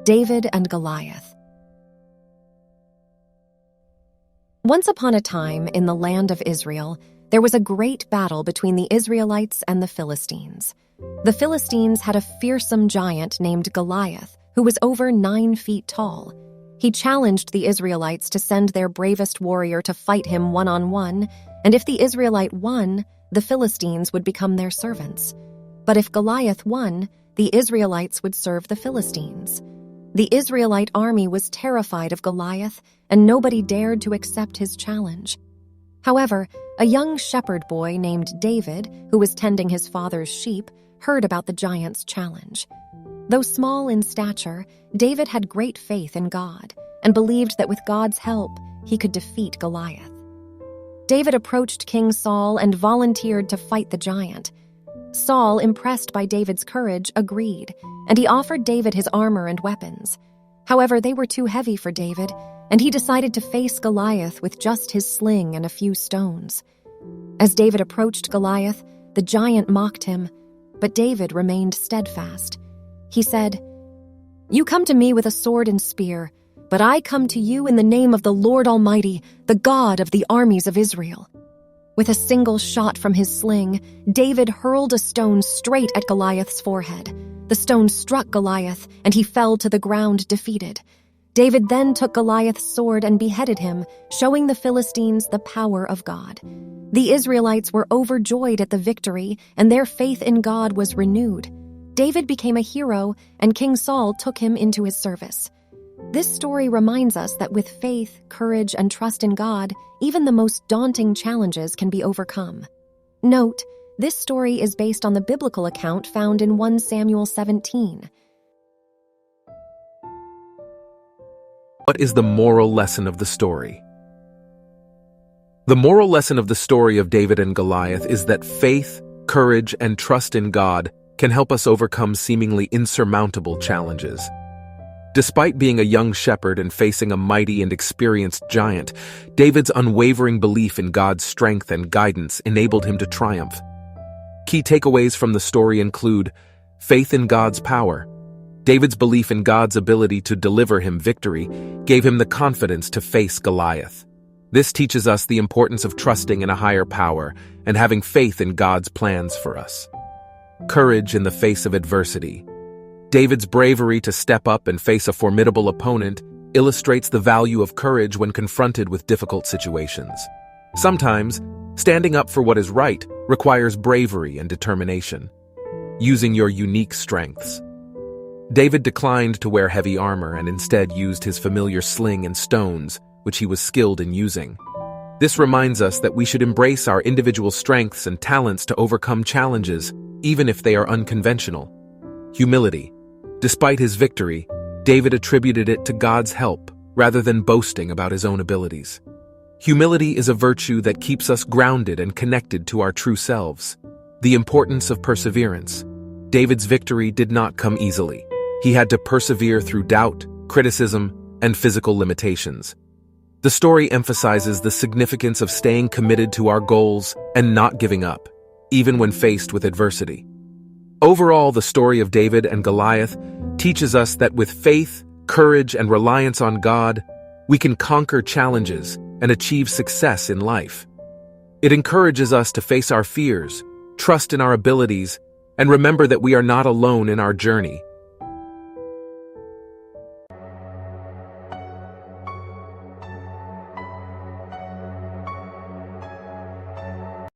David and Goliath. Once upon a time, in the land of Israel, there was a great battle between the Israelites and the Philistines. The Philistines had a fearsome giant named Goliath, who was over 9 feet tall. He challenged the Israelites to send their bravest warrior to fight him one-on-one, and if the Israelite won, the Philistines would become their servants. But if Goliath won, the Israelites would serve the Philistines. The Israelite army was terrified of Goliath, and nobody dared to accept his challenge. However, a young shepherd boy named David, who was tending his father's sheep, heard about the giant's challenge. Though small in stature, David had great faith in God and believed that with God's help, he could defeat Goliath. David approached King Saul and volunteered to fight the giant. Saul, impressed by David's courage, agreed, and he offered David his armor and weapons. However, they were too heavy for David, and he decided to face Goliath with just his sling and a few stones. As David approached Goliath, the giant mocked him, but David remained steadfast. He said, "You come to me with a sword and spear, but I come to you in the name of the Lord Almighty, the God of the armies of Israel." With a single shot from his sling, David hurled a stone straight at Goliath's forehead. The stone struck Goliath, and he fell to the ground defeated. David then took Goliath's sword and beheaded him, showing the Philistines the power of God. The Israelites were overjoyed at the victory, and their faith in God was renewed. David became a hero, and King Saul took him into his service. This story reminds us that with faith, courage, and trust in God, even the most daunting challenges can be overcome. Note, this story is based on the biblical account found in 1 Samuel 17. What is the moral lesson of the story? The moral lesson of the story of David and Goliath is that faith, courage, and trust in God can help us overcome seemingly insurmountable challenges. Despite being a young shepherd and facing a mighty and experienced giant, David's unwavering belief in God's strength and guidance enabled him to triumph. Key takeaways from the story include faith in God's power. David's belief in God's ability to deliver him victory gave him the confidence to face Goliath. This teaches us the importance of trusting in a higher power and having faith in God's plans for us. Courage in the face of adversity. David's bravery to step up and face a formidable opponent illustrates the value of courage when confronted with difficult situations. Sometimes, standing up for what is right requires bravery and determination. Using your unique strengths. David declined to wear heavy armor and instead used his familiar sling and stones, which he was skilled in using. This reminds us that we should embrace our individual strengths and talents to overcome challenges, even if they are unconventional. Humility. Despite his victory, David attributed it to God's help rather than boasting about his own abilities. Humility is a virtue that keeps us grounded and connected to our true selves. The importance of perseverance. David's victory did not come easily. He had to persevere through doubt, criticism, and physical limitations. The story emphasizes the significance of staying committed to our goals and not giving up, even when faced with adversity. Overall, the story of David and Goliath teaches us that with faith, courage, and reliance on God, we can conquer challenges and achieve success in life. It encourages us to face our fears, trust in our abilities, and remember that we are not alone in our journey.